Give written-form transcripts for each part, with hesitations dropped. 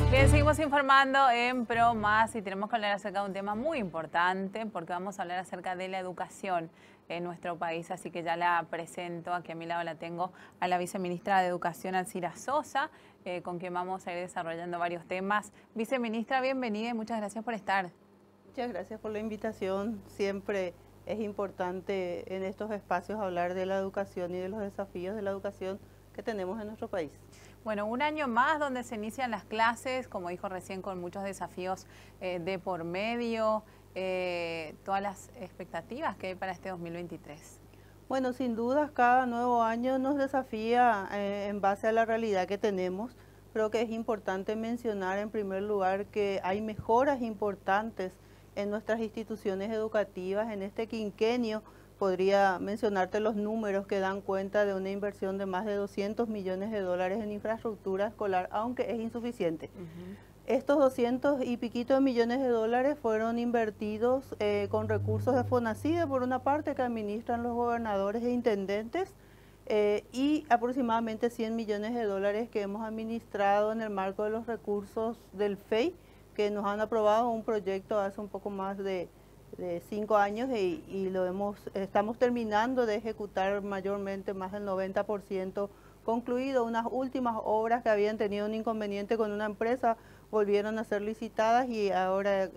Bien, seguimos informando en Pro Más y tenemos que hablar acerca de un tema muy importante porque vamos a hablar acerca de la educación en nuestro país, así que ya la presento, aquí a mi lado la tengo a la viceministra de Educación, Alcira Sosa, con quien vamos a ir desarrollando varios temas. Viceministra, bienvenida y muchas gracias por estar. Muchas gracias por la invitación. Siempre es importante en estos espacios hablar de la educación y de los desafíos de la educación que tenemos en nuestro país. Bueno, un año más donde se inician las clases, como dijo recién, con muchos desafíos de por medio, todas las expectativas que hay para este 2023. Bueno, sin dudas, cada nuevo año nos desafía en base a la realidad que tenemos. Creo que es importante mencionar en primer lugar que hay mejoras importantes en nuestras instituciones educativas. En este quinquenio podría mencionarte los números que dan cuenta de una inversión de más de 200 millones de dólares en infraestructura escolar, aunque es insuficiente. Estos 200 y piquito de millones de dólares fueron invertidos con recursos de FONACIDE, por una parte, que administran los gobernadores e intendentes, y aproximadamente 100 millones de dólares que hemos administrado en el marco de los recursos del FEI, que nos han aprobado un proyecto hace un poco más de 5 años y estamos terminando de ejecutar mayormente, más del 90% concluido. Unas últimas obras que habían tenido un inconveniente con una empresa volvieron a ser licitadas y ahora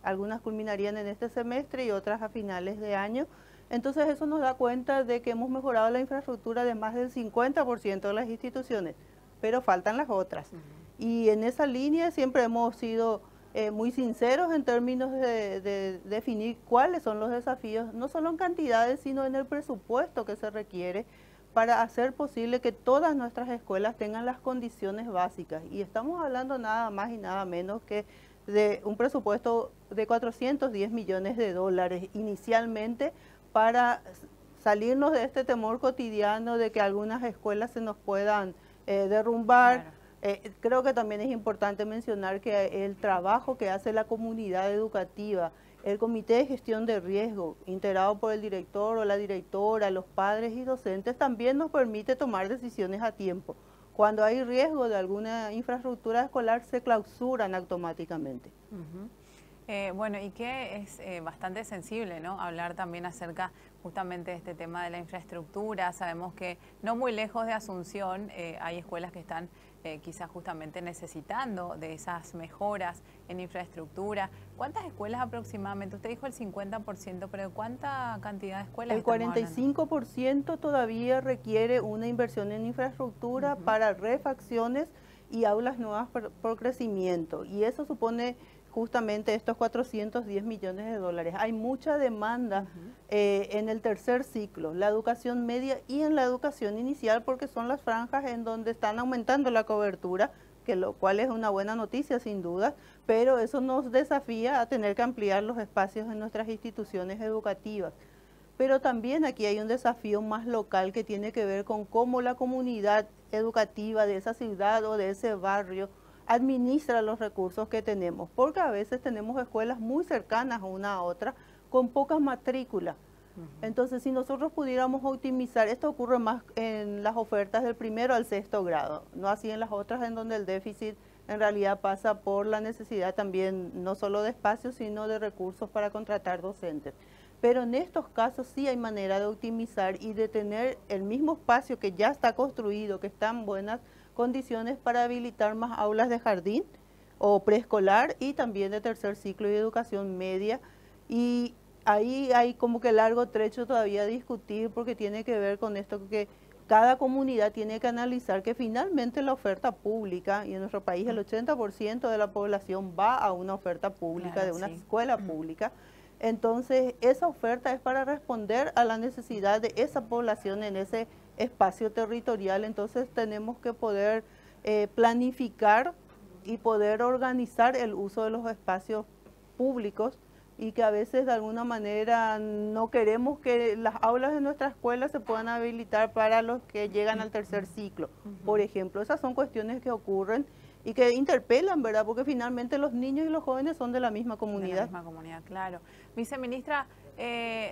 algunas culminarían en este semestre y otras a finales de año. Entonces eso nos da cuenta de que hemos mejorado la infraestructura de más del 50% de las instituciones, pero faltan las otras. Y en esa línea siempre hemos sido muy sinceros en términos de definir cuáles son los desafíos, no solo en cantidades, sino en el presupuesto que se requiere para hacer posible que todas nuestras escuelas tengan las condiciones básicas. Y estamos hablando nada más y nada menos que de un presupuesto de 410 millones de dólares inicialmente para salirnos de este temor cotidiano de que algunas escuelas se nos puedan derrumbar. Claro. Creo que también es importante mencionar que el trabajo que hace la comunidad educativa, el Comité de Gestión de Riesgo, integrado por el director o la directora, los padres y docentes, también nos permite tomar decisiones a tiempo. Cuando hay riesgo de alguna infraestructura escolar, se clausuran automáticamente. Bueno, y que es bastante sensible, ¿no? Hablar también acerca justamente de este tema de la infraestructura. Sabemos que no muy lejos de Asunción hay escuelas que están quizás justamente necesitando de esas mejoras en infraestructura. ¿Cuántas escuelas aproximadamente? Usted dijo el 50%, pero ¿cuánta cantidad de escuelas El estamos hablando? 45% todavía requiere una inversión en infraestructura para refacciones y aulas nuevas por crecimiento. Y eso supone justamente estos 410 millones de dólares. Hay mucha demanda en el tercer ciclo, la educación media y en la educación inicial, porque son las franjas en donde están aumentando la cobertura, que lo cual es una buena noticia sin duda, pero eso nos desafía a tener que ampliar los espacios en nuestras instituciones educativas. Pero también aquí hay un desafío más local que tiene que ver con cómo la comunidad educativa de esa ciudad o de ese barrio administra los recursos que tenemos, porque a veces tenemos escuelas muy cercanas una a otra con pocas matrículas. Entonces, si nosotros pudiéramos optimizar, esto ocurre más en las ofertas del primero al sexto grado, no así en las otras en donde el déficit en realidad pasa por la necesidad también no solo de espacios, sino de recursos para contratar docentes. Pero en estos casos sí hay manera de optimizar y de tener el mismo espacio que ya está construido, que está en buenas condiciones para habilitar más aulas de jardín o preescolar y también de tercer ciclo y educación media. Y ahí hay como que largo trecho todavía a discutir porque tiene que ver con esto que cada comunidad tiene que analizar que finalmente la oferta pública, y en nuestro país el 80% de la población va a una oferta pública, Claro, de una sí. escuela pública. Entonces, esa oferta es para responder a la necesidad de esa población en ese espacio territorial. Entonces, tenemos que poder planificar y poder organizar el uso de los espacios públicos y que a veces de alguna manera no queremos que las aulas de nuestra escuela se puedan habilitar para los que llegan al tercer ciclo. Por ejemplo, esas son cuestiones que ocurren y que interpelan, ¿verdad? Porque finalmente los niños y los jóvenes son de la misma De la comunidad. misma comunidad, claro. Viceministra,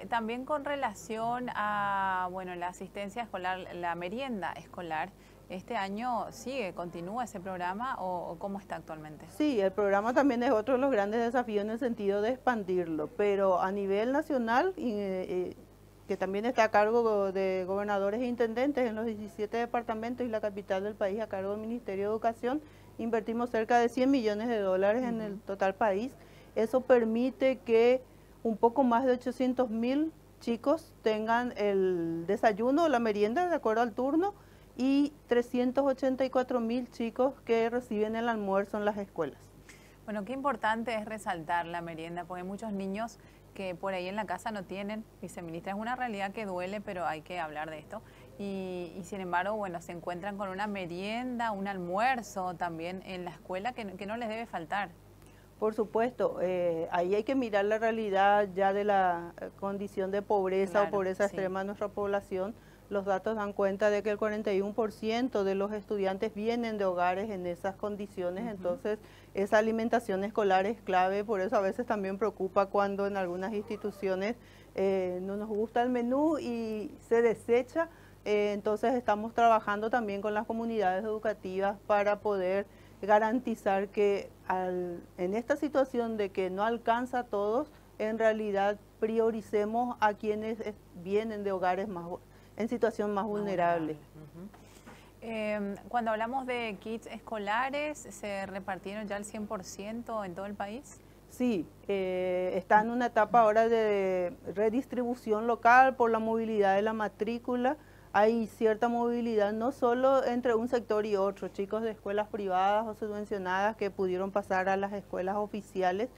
también con relación a, bueno, la asistencia escolar, la merienda escolar, ¿Este año sigue, continúa ese programa o cómo está actualmente? Sí, el programa también es otro de los grandes desafíos en el sentido de expandirlo, pero a nivel nacional, que también está a cargo de gobernadores e intendentes en los 17 departamentos y la capital del país a cargo del Ministerio de Educación, invertimos cerca de 100 millones de dólares en el total país. Eso permite que un poco más de 800.000 chicos tengan el desayuno o la merienda de acuerdo al turno y 384.000 chicos que reciben el almuerzo en las escuelas. Bueno, qué importante es resaltar la merienda, porque hay muchos niños que por ahí en la casa no tienen, viceministra, es una realidad que duele, pero hay que hablar de esto. Y sin embargo, bueno, se encuentran con una merienda, un almuerzo también en la escuela que no les debe faltar. Por supuesto, ahí hay que mirar la realidad ya de la condición de pobreza, Claro, o pobreza sí. extrema de nuestra población. Los datos dan cuenta de que el 41% de los estudiantes vienen de hogares en esas condiciones, entonces esa alimentación escolar es clave, por eso a veces también preocupa cuando en algunas instituciones no nos gusta el menú y se desecha. Entonces estamos trabajando también con las comunidades educativas para poder garantizar que en esta situación de que no alcanza a todos, en realidad prioricemos a quienes vienen de hogares en situación más vulnerable. Cuando hablamos de kits escolares, ¿se repartieron ya el 100% en todo el país? Sí, está en una etapa ahora de redistribución local por la movilidad de la matrícula. Hay cierta movilidad no solo entre un sector y otro, chicos de escuelas privadas o subvencionadas que pudieron pasar a las escuelas oficiales.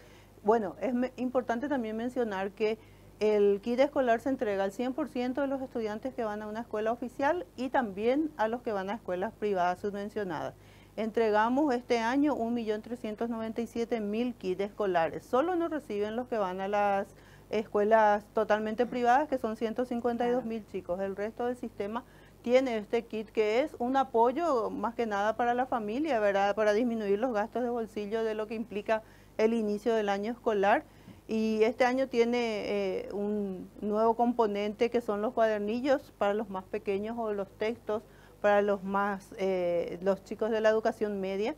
Bueno, es importante también mencionar que el kit escolar se entrega al 100% de los estudiantes que van a una escuela oficial y también a los que van a escuelas privadas subvencionadas. Entregamos este año 1.397.000 kits escolares. Solo no reciben los que van a las escuelas totalmente privadas, que son 152.000 chicos. El resto del sistema tiene este kit que es un apoyo más que nada para la familia, ¿verdad? Para disminuir los gastos de bolsillo de lo que implica el inicio del año escolar. Y este año tiene un nuevo componente que son los cuadernillos para los más pequeños o los textos para los chicos de la educación media.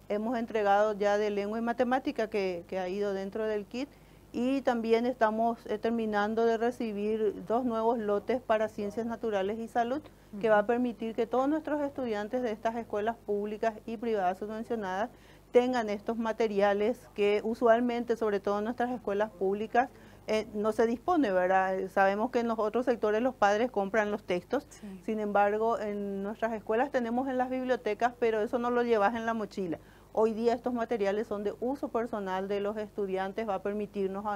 Hemos entregado ya de lengua y matemática que ha ido dentro del kit. Y también estamos terminando de recibir 2 nuevos lotes para ciencias naturales y salud, que va a permitir que todos nuestros estudiantes de estas escuelas públicas y privadas subvencionadas tengan estos materiales que usualmente, sobre todo en nuestras escuelas públicas, no se dispone, ¿verdad? Sabemos que en los otros sectores los padres compran los textos, sin embargo, en nuestras escuelas tenemos en las bibliotecas, pero eso no lo llevas en la mochila. Hoy día estos materiales son de uso personal de los estudiantes, va a permitirnos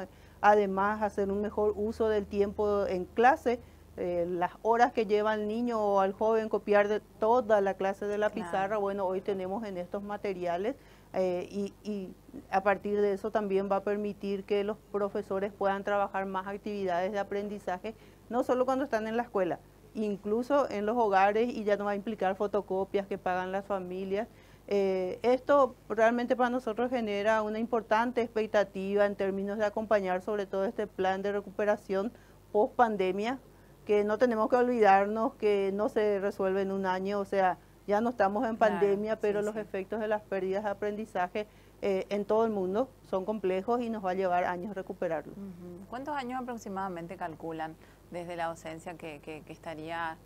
además hacer un mejor uso del tiempo en clase, las horas que lleva el niño o al joven copiar de toda la clase de la pizarra, bueno, hoy tenemos en estos materiales y a partir de eso también va a permitir que los profesores puedan trabajar más actividades de aprendizaje, no solo cuando están en la escuela, incluso en los hogares, y ya no va a implicar fotocopias que pagan las familias. Esto realmente para nosotros genera una importante expectativa en términos de acompañar sobre todo este plan de recuperación post pandemia, que no tenemos que olvidarnos que no se resuelve en un año, o sea, ya no estamos en pandemia, pero los efectos de las pérdidas de aprendizaje en todo el mundo son complejos y nos va a llevar años recuperarlos. ¿Cuántos años aproximadamente calculan desde la docencia que estaría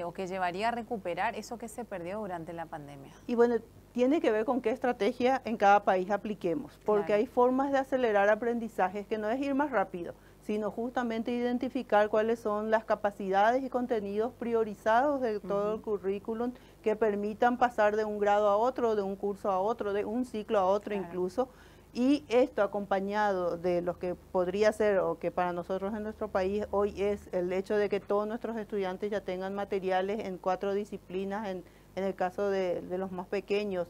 o que llevaría a recuperar eso que se perdió durante la pandemia? Y bueno, tiene que ver con qué estrategia en cada país apliquemos, porque hay formas de acelerar aprendizajes que no es ir más rápido, sino justamente identificar cuáles son las capacidades y contenidos priorizados de todo el currículum que permitan pasar de un grado a otro, de un curso a otro, de un ciclo a otro incluso, y esto acompañado de lo que podría ser o que para nosotros en nuestro país hoy es el hecho de que todos nuestros estudiantes ya tengan materiales en 4 disciplinas, en el caso de los más pequeños,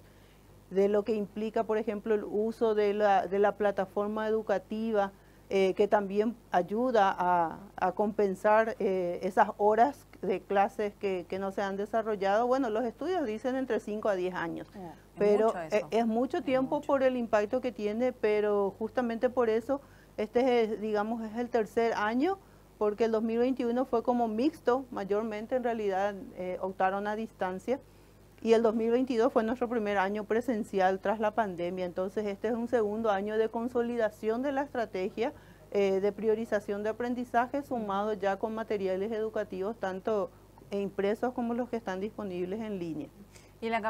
de lo que implica, por ejemplo, el uso de la plataforma educativa, que también ayuda a compensar esas horas de clases que no se han desarrollado. Bueno, los estudios dicen entre 5 a 10 años, pero es mucho tiempo por el impacto que tiene, pero justamente por eso este, digamos, es el tercer año, porque el 2021 fue como mixto, mayormente en realidad optaron a distancia. y el 2022 fue nuestro primer año presencial tras la pandemia. Entonces este es un segundo año de consolidación de la estrategia de priorización de aprendizaje, sumado ya con materiales educativos tanto impresos como los que están disponibles en línea. Y la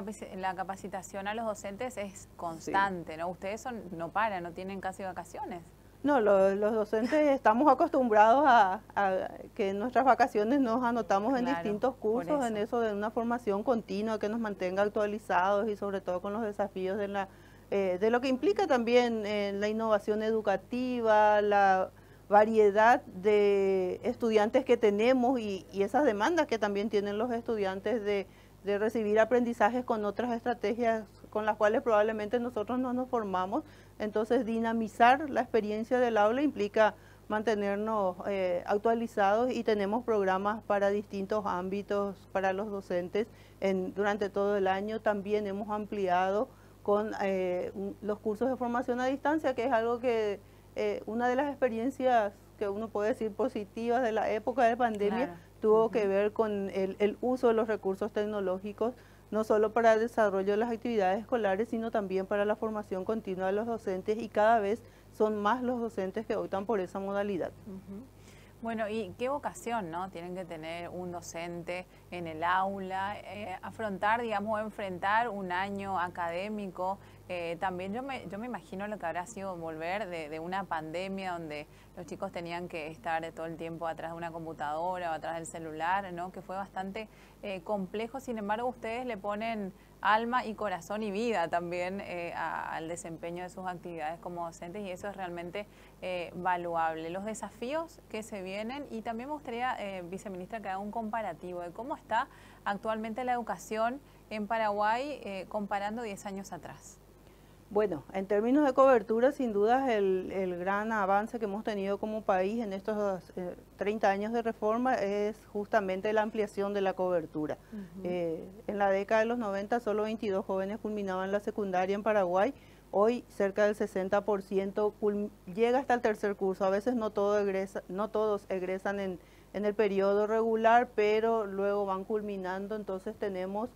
capacitación a los docentes es constante, sí, ¿no? Ustedes no paran, no tienen casi vacaciones. No, los docentes estamos acostumbrados a que en nuestras vacaciones nos anotamos en distintos cursos, en eso de una formación continua que nos mantenga actualizados y sobre todo con los desafíos de lo que implica también la innovación educativa, la variedad de estudiantes que tenemos y esas demandas que también tienen los estudiantes de recibir aprendizajes con otras estrategias con las cuales probablemente nosotros no nos formamos. Entonces dinamizar la experiencia del aula implica mantenernos actualizados y tenemos programas para distintos ámbitos para los docentes durante todo el año. También hemos ampliado con los cursos de formación a distancia, que es algo que una de las experiencias que uno puede decir positivas de la época de pandemia, tuvo que ver con el uso de los recursos tecnológicos, no solo para el desarrollo de las actividades escolares, sino también para la formación continua de los docentes, y cada vez son más los docentes que optan por esa modalidad. Bueno, ¿y qué vocación, no? Tienen que tener un docente en el aula, afrontar, digamos, enfrentar un año académico. También yo me imagino lo que habrá sido volver de una pandemia donde los chicos tenían que estar todo el tiempo atrás de una computadora o atrás del celular, ¿no? Que fue bastante complejo. Sin embargo, ustedes le ponen alma y corazón y vida también al desempeño de sus actividades como docentes, y eso es realmente valuable. Los desafíos que se vienen, y también me gustaría, viceministra, que haga un comparativo de cómo está actualmente la educación en Paraguay comparando 10 años atrás. Bueno, en términos de cobertura, sin duda el gran avance que hemos tenido como país en estos 30 años de reforma es justamente la ampliación de la cobertura. En la década de los 90 solo 22 jóvenes culminaban la secundaria en Paraguay. Hoy cerca del 60% llega hasta el tercer curso. A veces no todos egresan en el periodo regular, pero luego van culminando. Entonces tenemos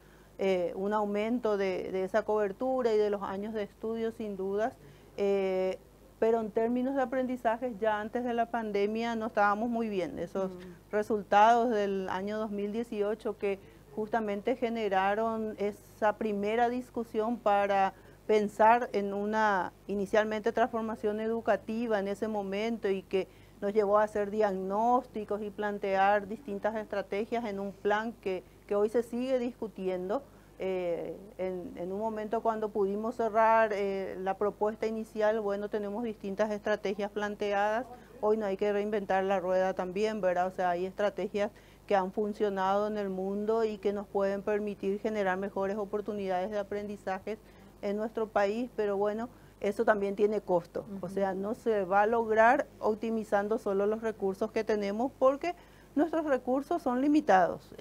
un aumento de esa cobertura y de los años de estudio sin dudas, pero en términos de aprendizajes ya antes de la pandemia no estábamos muy bien. Esos resultados del año 2018 que justamente generaron esa primera discusión para pensar en una inicialmente transformación educativa en ese momento, y que nos llevó a hacer diagnósticos y plantear distintas estrategias en un plan que hoy se sigue discutiendo. En un momento cuando pudimos cerrar la propuesta inicial, bueno, tenemos distintas estrategias planteadas. Hoy no hay que reinventar la rueda también, ¿verdad? O sea, hay estrategias que han funcionado en el mundo y que nos pueden permitir generar mejores oportunidades de aprendizaje en nuestro país, pero bueno, eso también tiene costo. O sea, no se va a lograr optimizando solo los recursos que tenemos, porque nuestros recursos son limitados,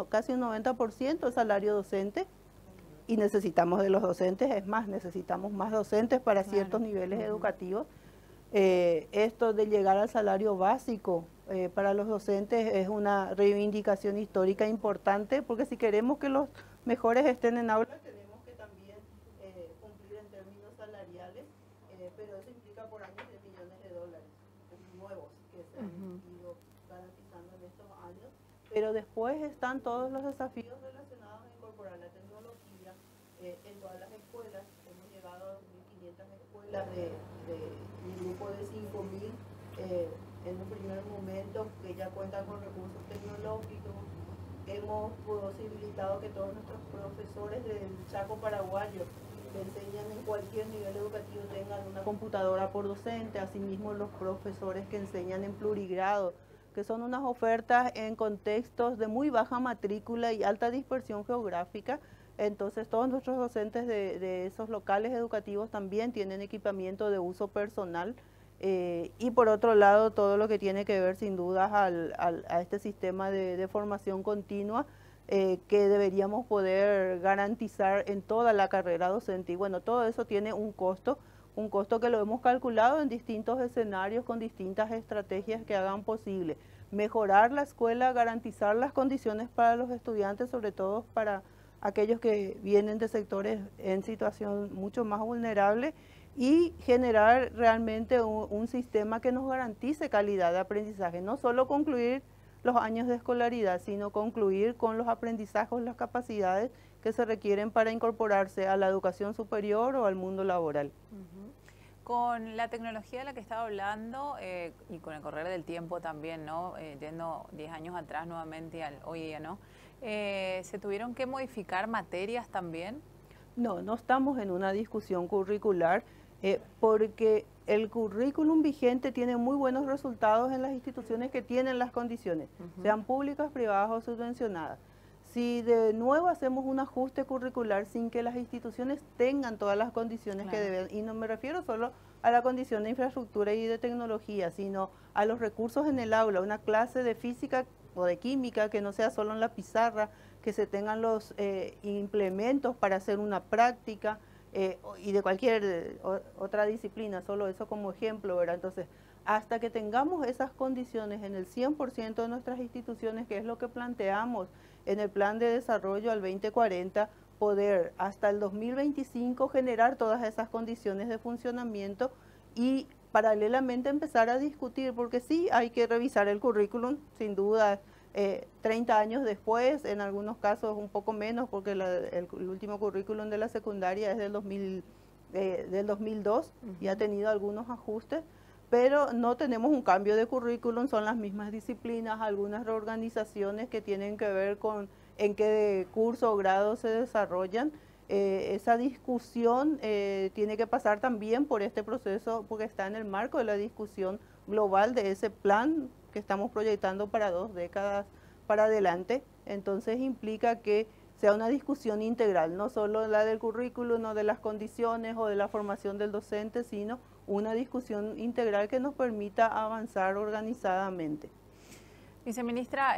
casi un 90% es salario docente, y necesitamos de los docentes, es más, necesitamos más docentes para ciertos niveles educativos. Esto de llegar al salario básico para los docentes es una reivindicación histórica importante, porque si queremos que los mejores estén en aula, tenemos que también cumplir en términos salariales, pero eso implica por años de millones de dólares nuevos que se han ido garantizando en estos años. Pero después están todos los desafíos relacionados a incorporar la tecnología en todas las escuelas. Hemos llegado a 2.500 escuelas de un grupo de 5.000 en un primer momento que ya cuentan con recursos tecnológicos. Hemos posibilitado que todos nuestros profesores del Chaco paraguayo que enseñan en cualquier nivel educativo tengan una computadora por docente, asimismo los profesores que enseñan en plurigrado, que son unas ofertas en contextos de muy baja matrícula y alta dispersión geográfica. Entonces todos nuestros docentes de esos locales educativos también tienen equipamiento de uso personal, y por otro lado todo lo que tiene que ver sin dudas a este sistema de formación continua, que deberíamos poder garantizar en toda la carrera docente. Y bueno, todo eso tiene un costo que lo hemos calculado en distintos escenarios con distintas estrategias que hagan posible mejorar la escuela, garantizar las condiciones para los estudiantes, sobre todo para aquellos que vienen de sectores en situación mucho más vulnerable y generar realmente un sistema que nos garantice calidad de aprendizaje, no solo concluir los años de escolaridad, sino concluir con los aprendizajes, las capacidades que se requieren para incorporarse a la educación superior o al mundo laboral. Ujú. Con la tecnología de la que estaba hablando y con el correr del tiempo también, ¿no? Yendo 10 años atrás nuevamente y hoy día, ¿no? ¿Se tuvieron que modificar materias también? No, no estamos en una discusión curricular porque el currículum vigente tiene muy buenos resultados en las instituciones que tienen las condiciones, sean públicas, privadas o subvencionadas. Si de nuevo hacemos un ajuste curricular sin que las instituciones tengan todas las condiciones que deben, y no me refiero solo a la condición de infraestructura y de tecnología, sino a los recursos en el aula, una clase de física o de química que no sea solo en la pizarra, que se tengan los implementos para hacer una práctica y de cualquier otra disciplina, solo eso como ejemplo, ¿verdad? Entonces, hasta que tengamos esas condiciones en el 100% de nuestras instituciones, que es lo que planteamos en el Plan de Desarrollo al 2040, poder hasta el 2025 generar todas esas condiciones de funcionamiento y paralelamente empezar a discutir, porque sí hay que revisar el currículum, sin duda, 30 años después, en algunos casos un poco menos, porque el último currículum de la secundaria es del 2002 y ha tenido algunos ajustes, pero no tenemos un cambio de currículum, son las mismas disciplinas, algunas reorganizaciones que tienen que ver con en qué curso o grado se desarrollan. Esa discusión tiene que pasar también por este proceso, porque está en el marco de la discusión global de ese plan que estamos proyectando para 2 décadas para adelante. Entonces implica que sea una discusión integral, no solo la del currículum, no de las condiciones o de la formación del docente, sino una discusión integral que nos permita avanzar organizadamente. Viceministra,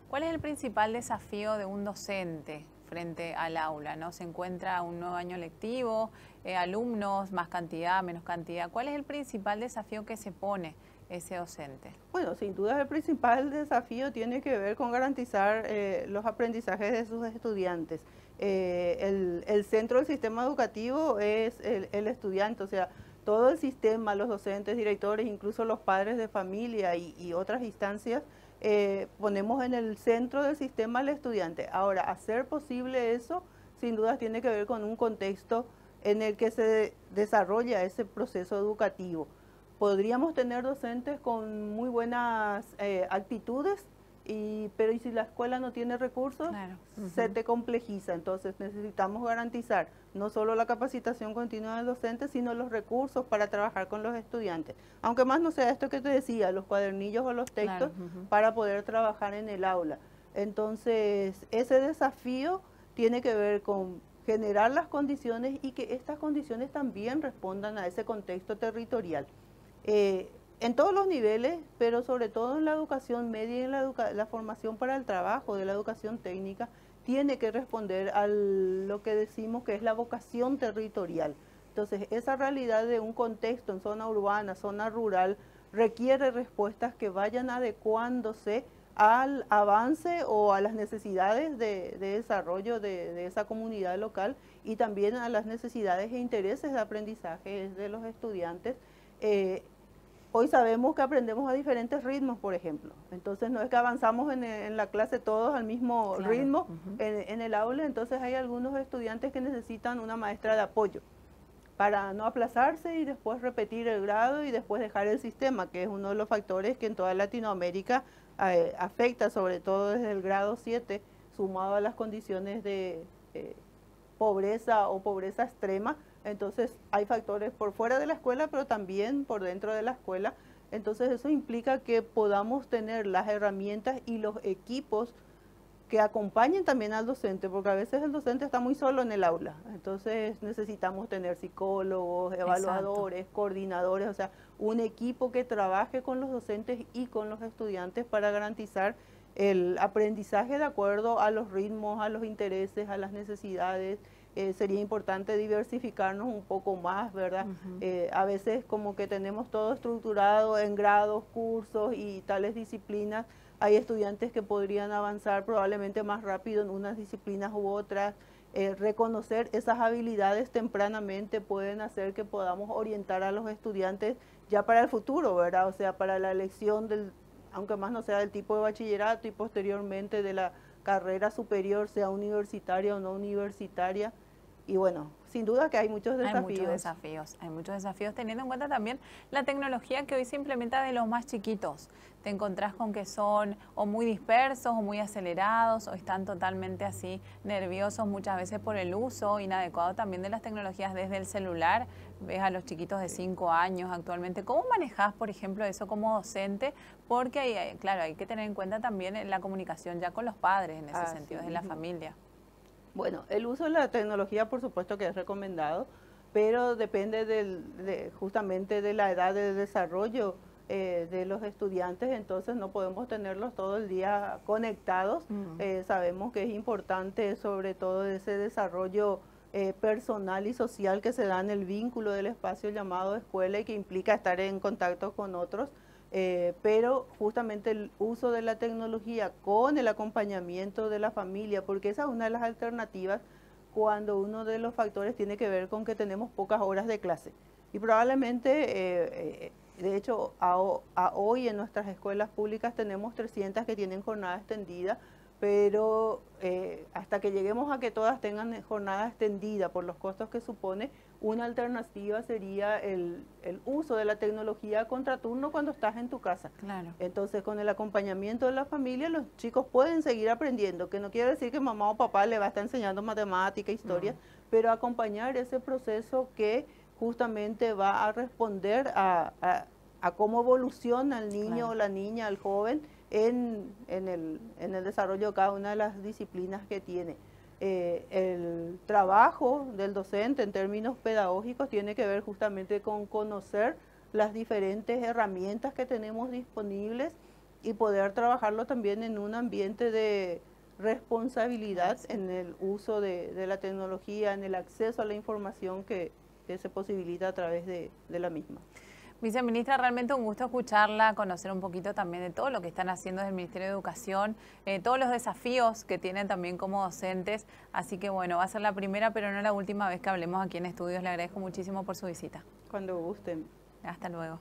¿cuál es el principal desafío de un docente frente al aula, ¿no? Se encuentra un nuevo año lectivo, alumnos, más cantidad, menos cantidad. ¿Cuál es el principal desafío que se pone ese docente? Bueno, sin duda el principal desafío tiene que ver con garantizar los aprendizajes de sus estudiantes. El centro del sistema educativo es el estudiante, o sea, todo el sistema, los docentes, directores, incluso los padres de familia y otras instancias, ponemos en el centro del sistema al estudiante. Ahora, hacer posible eso, sin duda tiene que ver con un contexto en el que se desarrolla ese proceso educativo. Podríamos tener docentes con muy buenas actitudes, pero ¿y si la escuela no tiene recursos? Claro. Se te complejiza. Entonces necesitamos garantizar no solo la capacitación continua del docente, sino los recursos para trabajar con los estudiantes. Aunque más no sea esto que te decía, los cuadernillos o los textos, para poder trabajar en el aula. Entonces, ese desafío tiene que ver con generar las condiciones y que estas condiciones también respondan a ese contexto territorial. En todos los niveles, pero sobre todo en la educación media y en la formación para el trabajo de la educación técnica, tiene que responder a lo que decimos que es la vocación territorial. Entonces, esa realidad de un contexto en zona urbana, zona rural, requiere respuestas que vayan adecuándose al avance o a las necesidades de desarrollo de esa comunidad local y también a las necesidades e intereses de aprendizaje de los estudiantes. Hoy sabemos que aprendemos a diferentes ritmos, por ejemplo. Entonces no es que avanzamos en la clase todos al mismo ritmo en el aula. Entonces hay algunos estudiantes que necesitan una maestra de apoyo para no aplazarse y después repetir el grado y después dejar el sistema, que es uno de los factores que en toda Latinoamérica afecta, sobre todo desde el grado 7, sumado a las condiciones de pobreza o pobreza extrema. Entonces hay factores por fuera de la escuela, pero también por dentro de la escuela. Entonces eso implica que podamos tener las herramientas y los equipos que acompañen también al docente, porque a veces el docente está muy solo en el aula. Entonces necesitamos tener psicólogos, evaluadores, coordinadores, o sea, un equipo que trabaje con los docentes y con los estudiantes para garantizar el aprendizaje de acuerdo a los ritmos, a los intereses, a las necesidades. Sería importante diversificarnos un poco más, ¿verdad? A veces como que tenemos todo estructurado en grados, cursos y tales disciplinas, hay estudiantes que podrían avanzar probablemente más rápido en unas disciplinas u otras. Reconocer esas habilidades tempranamente pueden hacer que podamos orientar a los estudiantes ya para el futuro, ¿verdad? O sea, para la elección del, aunque más no sea del tipo de bachillerato y posteriormente de la carrera superior, sea universitaria o no universitaria. Y bueno, sin duda que hay muchos desafíos. Hay muchos desafíos teniendo en cuenta también la tecnología que hoy se implementa de los más chiquitos. Te encontrás con que son o muy dispersos o muy acelerados o están totalmente así nerviosos muchas veces por el uso inadecuado también de las tecnologías desde el celular. Ves a los chiquitos de 5 años actualmente. ¿Cómo manejás, por ejemplo, eso como docente? Porque, claro, hay que tener en cuenta también la comunicación ya con los padres en ese sentido, de la familia. Bueno, el uso de la tecnología por supuesto que es recomendado, pero depende justamente de la edad de desarrollo de los estudiantes, entonces no podemos tenerlos todo el día conectados. Sabemos que es importante sobre todo ese desarrollo personal y social que se da en el vínculo del espacio llamado escuela y que implica estar en contacto con otros. Pero justamente el uso de la tecnología con el acompañamiento de la familia, porque esa es una de las alternativas cuando uno de los factores tiene que ver con que tenemos pocas horas de clase. Y probablemente, de hecho, hoy en nuestras escuelas públicas tenemos 300 que tienen jornada extendida, pero hasta que lleguemos a que todas tengan jornada extendida por los costos que supone, una alternativa sería el uso de la tecnología a contraturno cuando estás en tu casa. Claro. Entonces, con el acompañamiento de la familia, los chicos pueden seguir aprendiendo, que no quiere decir que mamá o papá le va a estar enseñando matemática, historia, pero acompañar ese proceso que justamente va a responder a cómo evoluciona el niño o la niña, el joven, en el desarrollo de cada una de las disciplinas que tiene. El trabajo del docente en términos pedagógicos tiene que ver justamente con conocer las diferentes herramientas que tenemos disponibles y poder trabajarlo también en un ambiente de responsabilidad en el uso de la tecnología, en el acceso a la información que se posibilita a través de la misma. Viceministra, realmente un gusto escucharla, conocer un poquito también de todo lo que están haciendo desde el Ministerio de Educación, todos los desafíos que tienen también como docentes. Así que bueno, va a ser la primera, pero no la última vez que hablemos aquí en Estudios. Le agradezco muchísimo por su visita. Cuando gusten. Hasta luego.